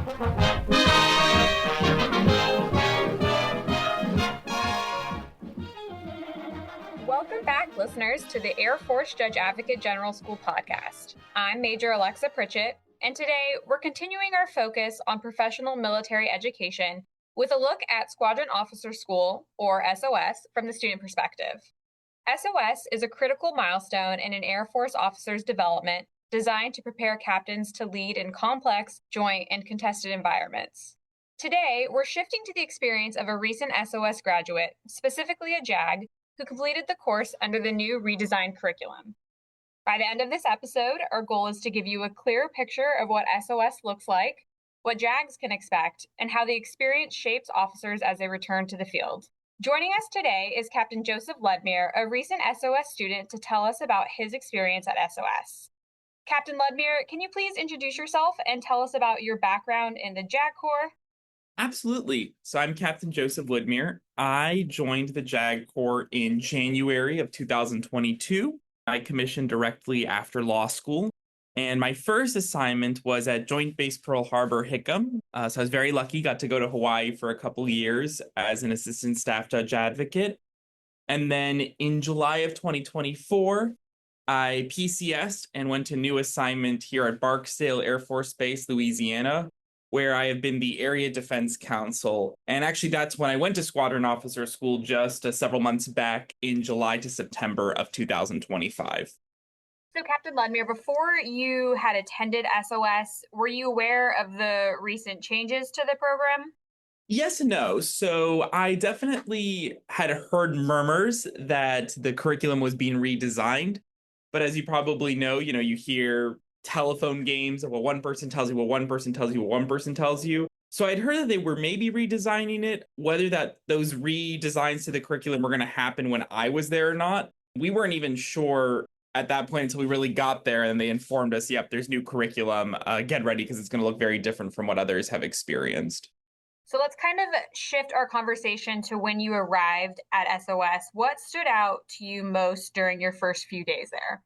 Welcome back, listeners, to the Air Force Judge Advocate General School podcast. I'm Maj Alexxa Pritchett, and today we're continuing our focus on professional military education with a look at Squadron Officer School, or SOS, from the student perspective. SOS is a critical milestone in an Air Force officer's development designed to prepare captains to lead in complex, joint, and contested environments. Today, we're shifting to the experience of a recent SOS graduate, specifically a JAG, who completed the course under the new redesigned curriculum. By the end of this episode, our goal is to give you a clear picture of what SOS looks like, what JAGs can expect, and how the experience shapes officers as they return to the field. Joining us today is Captain Joseph Ludmir, a recent SOS student, to tell us about his experience at SOS. Captain Ludmir, can you please introduce yourself and tell us about your background in the JAG Corps? Absolutely. So I'm Captain Joseph Ludmir. I joined the JAG Corps in January of 2022. I commissioned directly after law school. And my first assignment was at Joint Base Pearl Harbor, Hickam. So I was very lucky, got to go to Hawaii for a couple of years as an assistant staff judge advocate. And then in July of 2024, I PCS'd and went to new assignment here at Barksdale Air Force Base, Louisiana, where I have been the Area Defense Counsel. And actually, that's when I went to Squadron Officer School just several months back in July to September of 2025. So, Captain Ludmir, before you had attended SOS, were you aware of the recent changes to the program? Yes and no. So I definitely had heard murmurs that the curriculum was being redesigned. But as you probably know, you hear telephone games of what one person tells you, what one person tells you, what one person tells you. So I'd heard that they were maybe redesigning it. Whether those redesigns to the curriculum were going to happen when I was there or not, we weren't even sure at that point until we really got there, and they informed us, yep, there's new curriculum, get ready because it's going to look very different from what others have experienced. So let's kind of shift our conversation to when you arrived at SOS. What stood out to you most during your first few days there?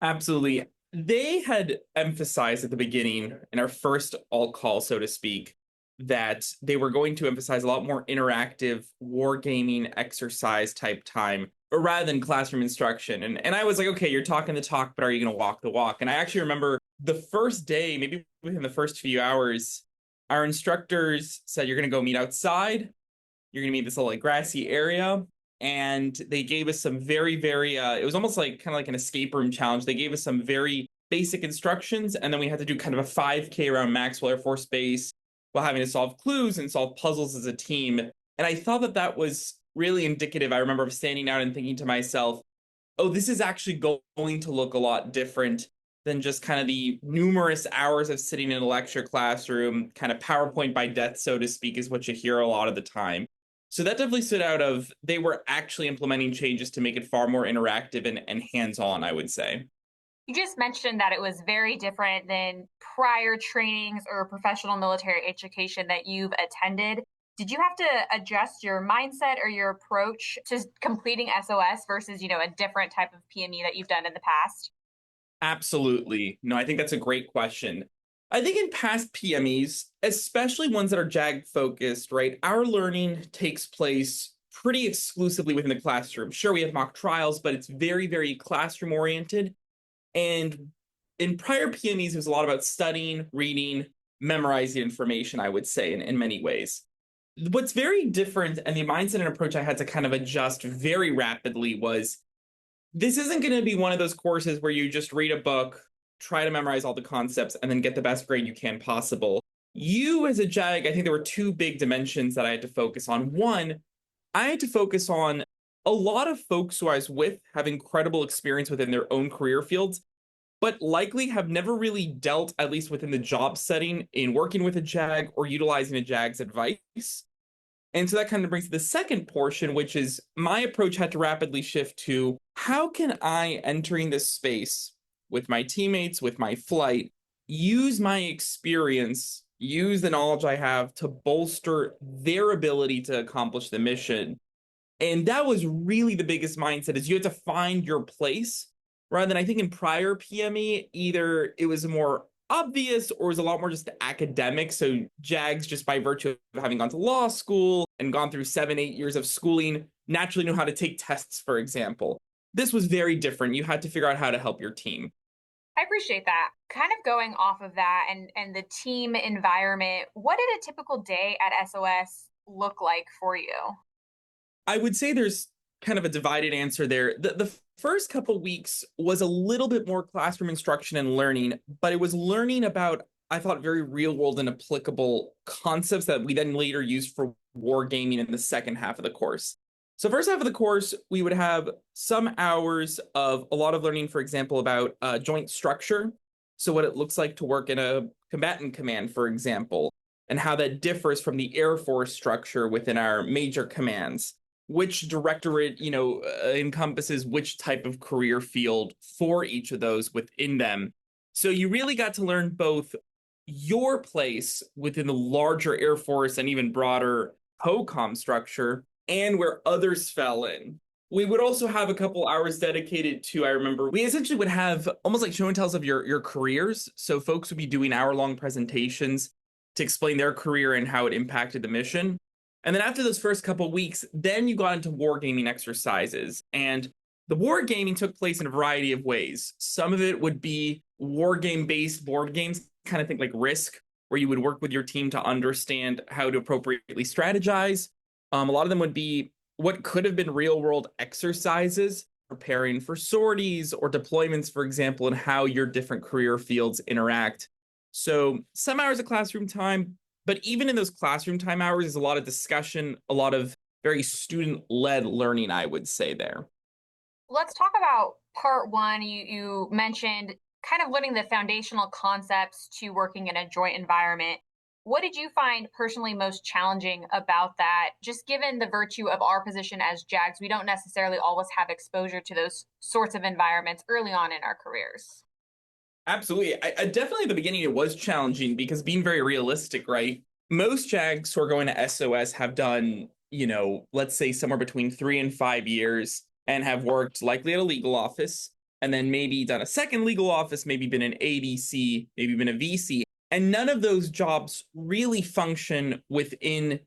Absolutely. They had emphasized at the beginning, in our first alt call, so to speak, that they were going to emphasize a lot more interactive wargaming exercise type time rather than classroom instruction. And I was like, okay, you're talking the talk, but are you going to walk the walk? And I actually remember the first day, maybe within the first few hours, our instructors said, you're going to go meet outside. You're going to meet this little grassy area. And they gave us some very, very, it was almost like kind of like an escape room challenge. They gave us some very basic instructions. And then we had to do kind of a 5K around Maxwell Air Force Base while having to solve clues and solve puzzles as a team. And I thought that was really indicative. I remember standing out and thinking to myself, oh, this is actually going to look a lot different than just kind of the numerous hours of sitting in a lecture classroom, kind of PowerPoint by death, so to speak, is what you hear a lot of the time. So that definitely stood out of they were actually implementing changes to make it far more interactive and hands-on, I would say. You just mentioned that it was very different than prior trainings or professional military education that you've attended. Did you have to adjust your mindset or your approach to completing SOS versus, a different type of PME that you've done in the past? Absolutely. No, I think that's a great question. I think in past PMEs, especially ones that are JAG focused, right, our learning takes place pretty exclusively within the classroom. Sure, we have mock trials, but it's very, very classroom oriented. And in prior PMEs, it was a lot about studying, reading, memorizing information, I would say, in many ways. What's very different, and the mindset and approach I had to kind of adjust very rapidly, was this isn't going to be one of those courses where you just read a book, try to memorize all the concepts, and then get the best grade you can possible. You as a JAG, I think there were two big dimensions that I had to focus on. One, I had to focus on a lot of folks who I was with have incredible experience within their own career fields, but likely have never really dealt, at least within the job setting, in working with a JAG or utilizing a JAG's advice. And so that kind of brings to the second portion, which is my approach had to rapidly shift to how can I, entering this space with my teammates, with my flight, use my experience, use the knowledge I have to bolster their ability to accomplish the mission. And that was really the biggest mindset, is you have to find your place rather than, I think in prior PME, either it was a more obvious or is a lot more just academic. So JAGs, just by virtue of having gone to law school and gone through 7, 8 years of schooling, naturally know how to take tests, for example. This was very different. You had to figure out how to help your team. I appreciate that. Kind of going off of that and the team environment, what did a typical day at SOS look like for you? I would say there's kind of a divided answer there. The first couple weeks was a little bit more classroom instruction and learning, but it was learning about, I thought, very real world and applicable concepts that we then later used for wargaming in the second half of the course. So first half of the course, we would have some hours of a lot of learning, for example, about joint structure. So what it looks like to work in a combatant command, for example, and how that differs from the Air Force structure within our major commands. Which directorate, encompasses which type of career field for each of those within them. So you really got to learn both your place within the larger Air Force and even broader COCOM structure and where others fell in. We would also have a couple hours dedicated to, I remember, we essentially would have almost like show and tells of your careers. So folks would be doing hour-long presentations to explain their career and how it impacted the mission. And then after those first couple weeks, then you got into wargaming exercises. And the wargaming took place in a variety of ways. Some of it would be wargame-based board games, kind of think like Risk, where you would work with your team to understand how to appropriately strategize. A lot of them would be what could have been real-world exercises, preparing for sorties or deployments, for example, and how your different career fields interact. So some hours of classroom time, but even in those classroom time hours, there's a lot of discussion, a lot of very student-led learning, I would say there. Let's talk about part one. You mentioned kind of learning the foundational concepts to working in a joint environment. What did you find personally most challenging about that? Just given the virtue of our position as JAGs, we don't necessarily always have exposure to those sorts of environments early on in our careers. Absolutely. I definitely at the beginning, it was challenging because being very realistic, right? Most JAGs who are going to SOS have done, let's say somewhere between 3 and 5 years and have worked likely at a legal office and then maybe done a second legal office, maybe been an ADC, maybe been a VC. And none of those jobs really function within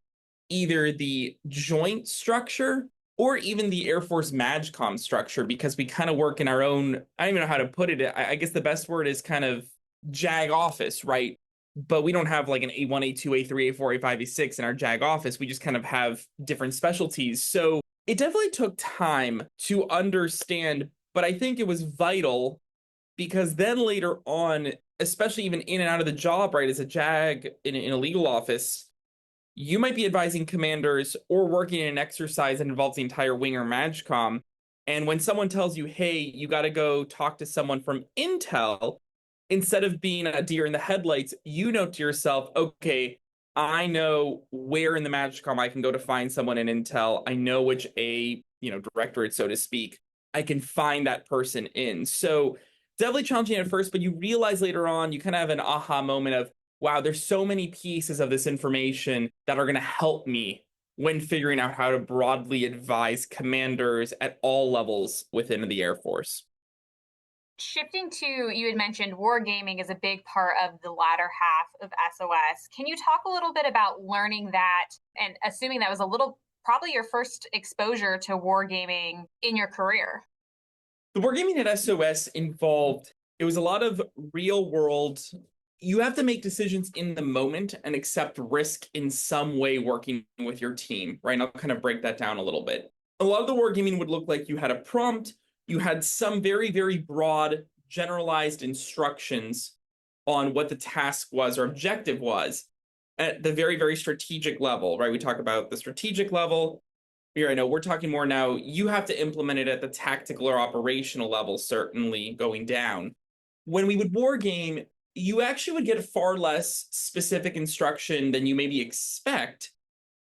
either the joint structure or even the Air Force MAGCOM structure, because we kind of work in our own, I don't even know how to put it. I guess the best word is kind of JAG office, right? But we don't have like an A1, A2, A3, A4, A5, A6 in our JAG office. We just kind of have different specialties. So it definitely took time to understand, but I think it was vital because then later on, especially even in and out of the job, right, as a JAG in a legal office, you might be advising commanders or working in an exercise that involves the entire wing or MAGCOM. And when someone tells you, hey, you got to go talk to someone from Intel, instead of being a deer in the headlights, you know to yourself, okay, I know where in the MAGCOM I can go to find someone in Intel. I know which directorate, so to speak, I can find that person in. So definitely challenging at first, but you realize later on, you kind of have an aha moment of, wow, there's so many pieces of this information that are going to help me when figuring out how to broadly advise commanders at all levels within the Air Force. Shifting to, you had mentioned wargaming is a big part of the latter half of SOS. Can you talk a little bit about learning that and assuming that was probably your first exposure to wargaming in your career? The wargaming at SOS involved, it was a lot of real world. You have to make decisions in the moment and accept risk in some way working with your team, right? And I'll kind of break that down a little bit. A lot of the wargaming would look like you had a prompt, you had some very, very broad, generalized instructions on what the task was or objective was at the very, very strategic level, right? We talk about the strategic level. Here, I know we're talking more now. You have to implement it at the tactical or operational level, certainly going down. When we would war game, you actually would get far less specific instruction than you maybe expect.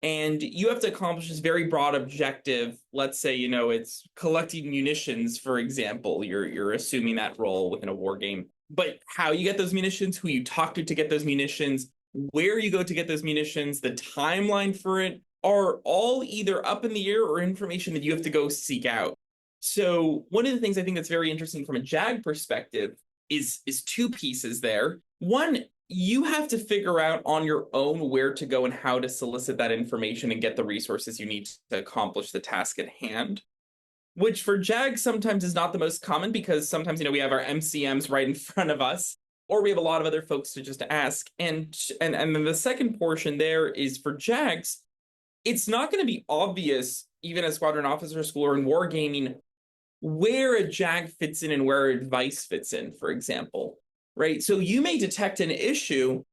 And you have to accomplish this very broad objective. Let's say, it's collecting munitions, for example. You're assuming that role within a war game. But how you get those munitions, who you talk to get those munitions, where you go to get those munitions, the timeline for it are all either up in the air or information that you have to go seek out. So one of the things I think that's very interesting from a JAG perspective is two pieces there. One, you have to figure out on your own where to go and how to solicit that information and get the resources you need to accomplish the task at hand, which for JAG sometimes is not the most common because sometimes, we have our MCMs right in front of us, or we have a lot of other folks to just ask. And then the second portion there is for JAGs, it's not going to be obvious, even at Squadron Officer School or in wargaming, where a JAG fits in and where advice fits in, for example, right? So you may detect an issue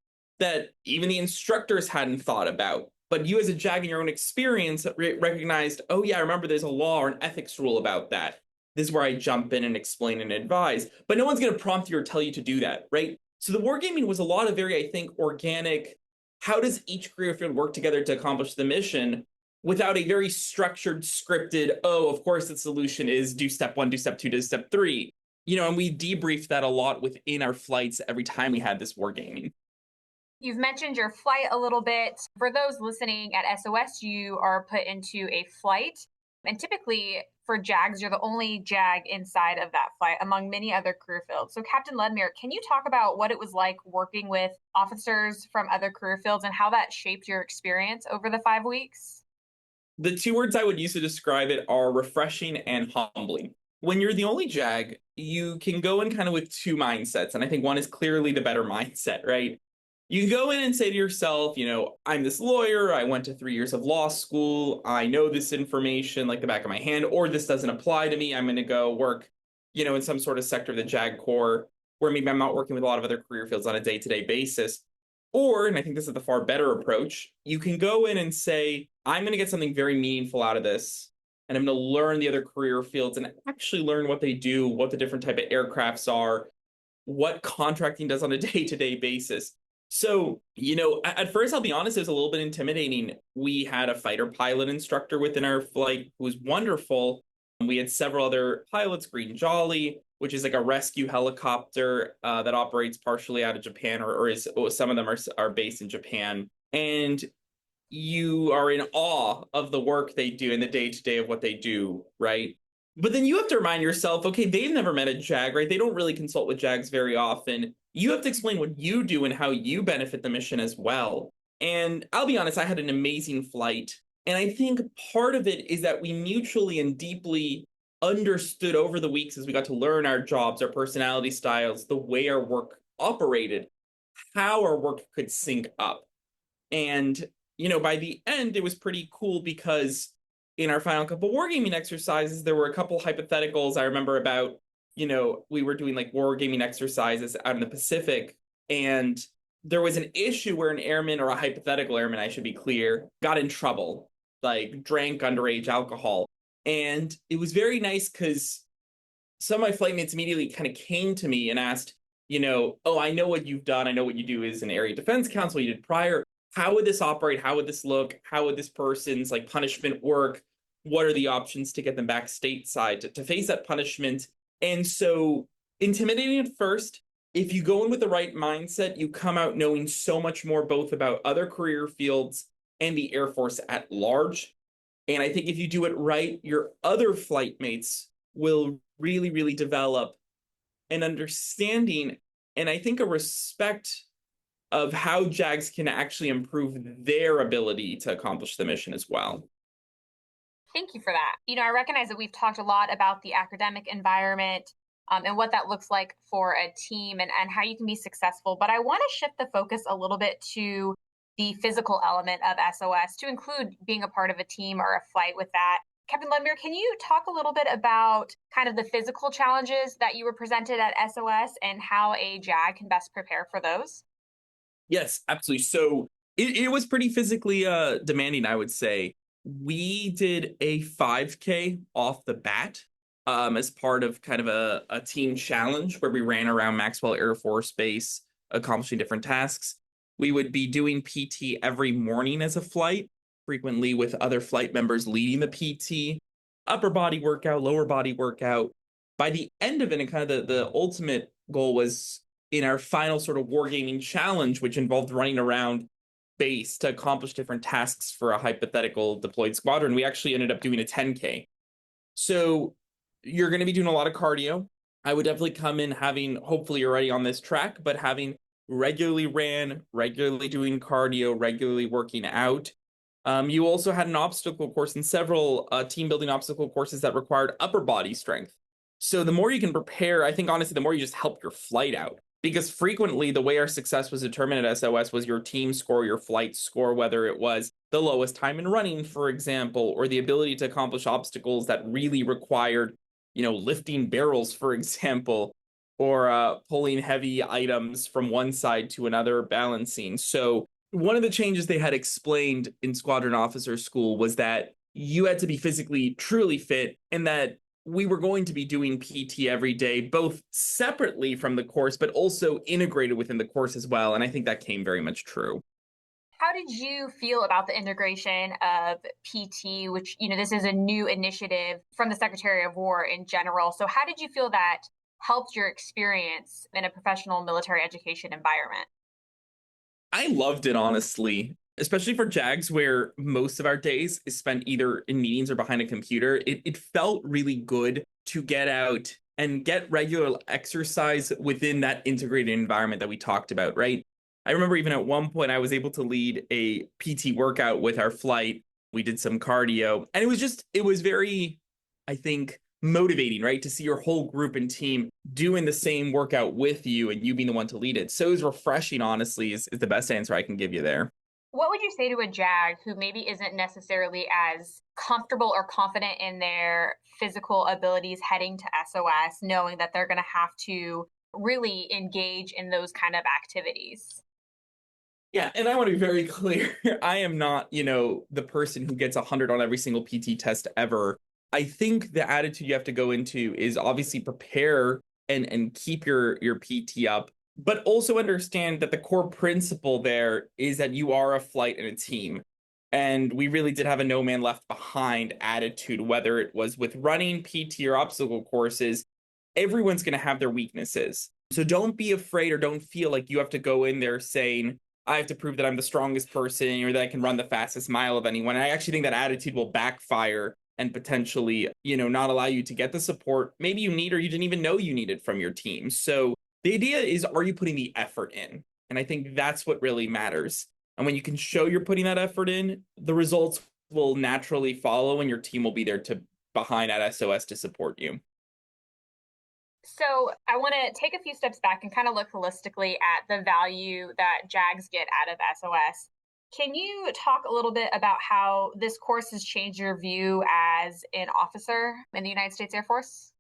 that even the instructors hadn't thought about, but you as a JAG in your own experience recognized, oh yeah, I remember there's a law or an ethics rule about that. This is where I jump in and explain and advise, but no one's going to prompt you or tell you to do that, right? So the wargaming was a lot of very, I think, organic. How does each career field work together to accomplish the mission without a very structured, scripted, oh, of course the solution is do step 1, do step 2, do step 3. And we debriefed that a lot within our flights every time we had this wargaming. You've mentioned your flight a little bit. For those listening at SOS, you are put into a flight. And typically for JAGs, you're the only JAG inside of that flight among many other career fields. So Captain Ludmir, can you talk about what it was like working with officers from other career fields and how that shaped your experience over the 5 weeks? The two words I would use to describe it are refreshing and humbling. When you're the only JAG, you can go in kind of with two mindsets. And I think one is clearly the better mindset, right? You can go in and say to yourself, I'm this lawyer. I went to 3 years of law school. I know this information like the back of my hand, or this doesn't apply to me. I'm going to go work, in some sort of sector of the JAG Corps where maybe I'm not working with a lot of other career fields on a day-to-day basis. Or, and I think this is the far better approach, you can go in and say, I'm going to get something very meaningful out of this. And I'm going to learn the other career fields and actually learn what they do, what the different type of aircrafts are, what contracting does on a day-to-day basis. So, at first, I'll be honest, it was a little bit intimidating. We had a fighter pilot instructor within our flight who was wonderful. We had several other pilots, Green Jolly, which is like a rescue helicopter that operates partially out of Japan, some of them are based in Japan. And you are in awe of the work they do and the day-to-day of what they do, right? But then you have to remind yourself, okay, they've never met a JAG, right? They don't really consult with JAGs very often. You have to explain what you do and how you benefit the mission as well. And I'll be honest, I had an amazing flight. And I think part of it is that we mutually and deeply understood over the weeks as we got to learn our jobs, our personality styles, the way our work operated, how our work could sync up. And, by the end, it was pretty cool because in our final couple wargaming exercises, there were a couple hypotheticals I remember about, we were doing like wargaming exercises out in the Pacific, and there was an issue where an airman, or a hypothetical airman, I should be clear, got in trouble, like drank underage alcohol. And it was very nice because some of my flight mates immediately kind of came to me and asked, oh, I know what you've done. I know what you do as an area defense counsel you did prior. How would this operate? How would this look? How would this person's punishment work? What are the options to get them back stateside to face that punishment? And so intimidating at first. If you go in with the right mindset, you come out knowing so much more both about other career fields and the Air Force at large. And I think if you do it right, your other flight mates will really, really develop an understanding and I think a respect of how JAGs can actually improve their ability to accomplish the mission as well. Thank you for that. I recognize that we've talked a lot about the academic environment and what that looks like for a team and how you can be successful. But I want to shift the focus a little bit to the physical element of SOS to include being a part of a team or a flight with that. Captain Ludmir, can you talk a little bit about kind of the physical challenges that you were presented at SOS and how a JAG can best prepare for those? Yes, absolutely. So it was pretty physically demanding, I would say. We did a 5K off the bat as part of kind of a team challenge where we ran around Maxwell Air Force Base, accomplishing different tasks. We would be doing PT every morning as a flight, frequently with other flight members leading the PT, upper body workout, lower body workout. By the end of it, and kind of the ultimate goal was in our final sort of wargaming challenge, which involved running around base to accomplish different tasks for a hypothetical deployed squadron, we actually ended up doing a 10K. So you're going to be doing a lot of cardio. I would definitely come in having, hopefully you're already on this track, but having regularly ran, regularly doing cardio, regularly working out. You also had an obstacle course and several team building obstacle courses that required upper body strength. So the more you can prepare, I think honestly, the more you just help your flight out. Because frequently the way our success was determined at SOS was your team score, your flight score, whether it was the lowest time in running, for example, or the ability to accomplish obstacles that really required, lifting barrels, for example, or pulling heavy items from one side to another, balancing. So one of the changes they had explained in Squadron Officer School was that you had to be physically truly fit and that we were going to be doing PT every day, both separately from the course, but also integrated within the course as well. And I think that came very much true. How did you feel about the integration of PT, which, this is a new initiative from the Secretary of War in general? So, how did you feel that helped your experience in a professional military education environment? I loved it, honestly, especially for JAGs, where most of our days is spent either in meetings or behind a computer. It felt really good to get out and get regular exercise within that integrated environment that we talked about, right? I remember even at one point, I was able to lead a PT workout with our flight. We did some cardio, and it was very, I think, motivating, right? To see your whole group and team doing the same workout with you and you being the one to lead it. So it was refreshing, honestly, is the best answer I can give you there. What would you say to a JAG who maybe isn't necessarily as comfortable or confident in their physical abilities heading to SOS, knowing that they're going to have to really engage in those kind of activities? Yeah, and I want to be very clear. I am not, the person who gets 100 on every single PT test ever. I think the attitude you have to go into is obviously prepare and keep your PT up, but also understand that the core principle there is that you are a flight and a team. And we really did have a no man left behind attitude, whether it was with running, PT, or obstacle courses. Everyone's going to have their weaknesses. So don't be afraid or don't feel like you have to go in there saying, I have to prove that I'm the strongest person or that I can run the fastest mile of anyone. I actually think that attitude will backfire and potentially, not allow you to get the support maybe you need or you didn't even know you needed from your team. So the idea is, are you putting the effort in? And I think that's what really matters. And when you can show you're putting that effort in, the results will naturally follow and your team will be there to behind at SOS to support you. So I want to take a few steps back and kind of look holistically at the value that JAGs get out of SOS. Can you talk a little bit about how this course has changed your view as an officer in the United States Air Force?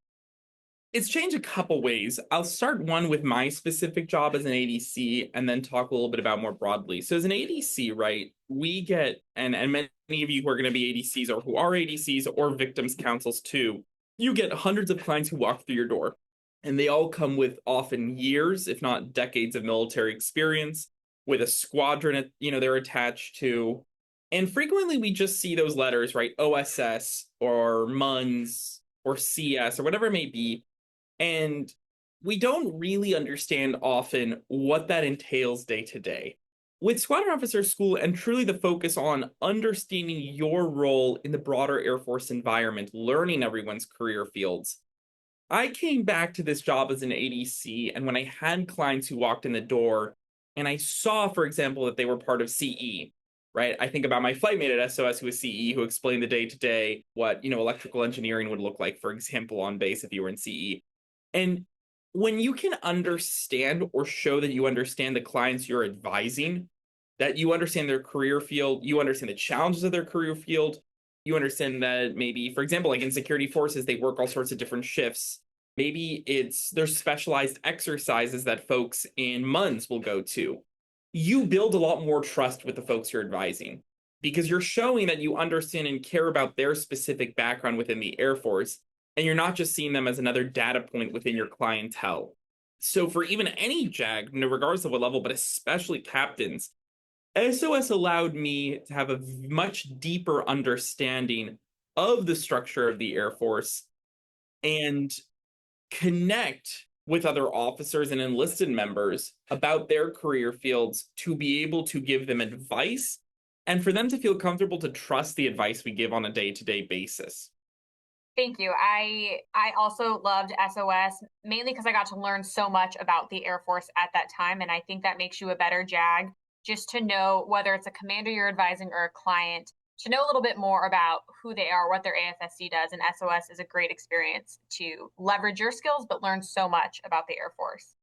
It's changed a couple ways. I'll start one with my specific job as an ADC and then talk a little bit about more broadly. So as an ADC, right, we get, and many of you who are going to be ADCs or who are ADCs or victims counsels too, you get hundreds of clients who walk through your door. And they all come with often years, if not decades of military experience, with a squadron, they're attached to. And frequently we just see those letters, right? OSS or MUNS or CS or whatever it may be. And we don't really understand often what that entails day to day. With Squadron Officer School and truly the focus on understanding your role in the broader Air Force environment, learning everyone's career fields, I came back to this job as an ADC, and when I had clients who walked in the door and I saw, for example, that they were part of CE, right? I think about my flight mate at SOS who was CE, who explained the day to day what, electrical engineering would look like, for example, on base if you were in CE. And when you can understand or show that you understand the clients you're advising, that you understand their career field, you understand the challenges of their career field, you understand that maybe, for example, like in security forces, they work all sorts of different shifts. Maybe there's specialized exercises that folks in MUNs will go to. You build a lot more trust with the folks you're advising because you're showing that you understand and care about their specific background within the Air Force, and you're not just seeing them as another data point within your clientele. So for even any JAG, regardless of what level, but especially captains, SOS allowed me to have a much deeper understanding of the structure of the Air Force and connect with other officers and enlisted members about their career fields to be able to give them advice and for them to feel comfortable to trust the advice we give on a day-to-day basis. Thank you. I also loved SOS mainly because I got to learn so much about the Air Force at that time, and I think that makes you a better JAG just to know whether it's a commander you're advising or a client, to know a little bit more about who they are, what their AFSC does, and SOS is a great experience to leverage your skills but learn so much about the Air Force.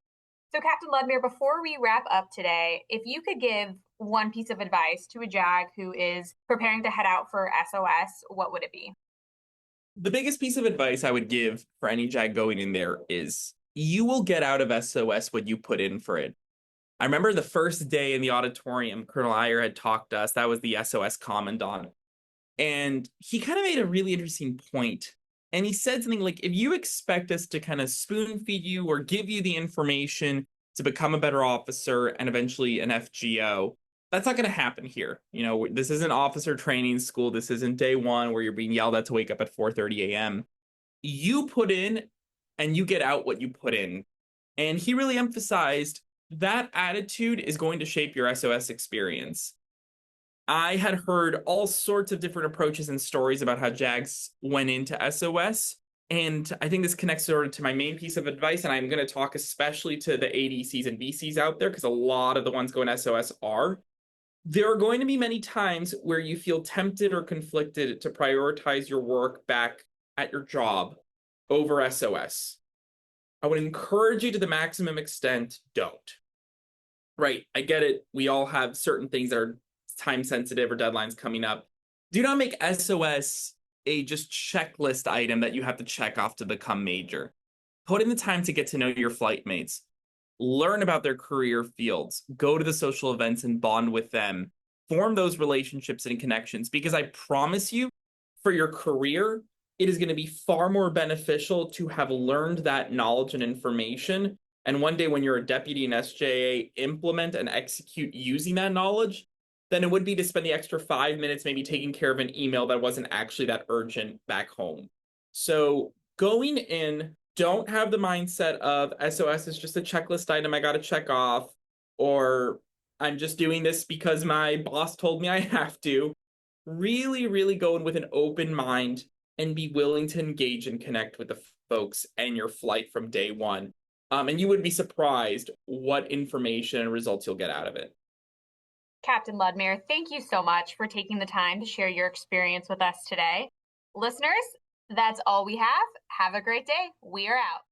So, Captain Ludmir, before we wrap up today, if you could give one piece of advice to a JAG who is preparing to head out for SOS, what would it be? The biggest piece of advice I would give for any JAG going in there is you will get out of SOS what you put in for it. I remember the first day in the auditorium, Colonel Iyer had talked to us. That was the SOS commandant. And he kind of made a really interesting point. And he said something like, if you expect us to kind of spoon feed you or give you the information to become a better officer and eventually an FGO, that's not going to happen here. You know, this isn't officer training school. This isn't day one where you're being yelled at to wake up at 4:30 a.m. You put in and you get out what you put in. And he really emphasized that attitude is going to shape your SOS experience. I had heard all sorts of different approaches and stories about how JAGs went into SOS. And I think this connects sort of to my main piece of advice. And I'm going to talk especially to the ADCs and BCs out there, because a lot of the ones going SOS are. There are going to be many times where you feel tempted or conflicted to prioritize your work back at your job over SOS. I would encourage you to the maximum extent, don't. Right, I get it. We all have certain things that are time sensitive or deadlines coming up. Do not make SOS a just checklist item that you have to check off to become major. Put in the time to get to know your flight mates, learn about their career fields, go to the social events and bond with them, form those relationships and connections, because I promise you, for your career, it is going to be far more beneficial to have learned that knowledge and information. And one day when you're a deputy in SJA, implement and execute using that knowledge, than it would be to spend the extra 5 minutes maybe taking care of an email that wasn't actually that urgent back home. So going in, don't have the mindset of SOS is just a checklist item I got to check off, or I'm just doing this because my boss told me I have to. Really, really go in with an open mind and be willing to engage and connect with the folks and your flight from day one. And you would be surprised what information and results you'll get out of it. Captain Ludmir, thank you so much for taking the time to share your experience with us today. Listeners, that's all we have. Have a great day. We are out.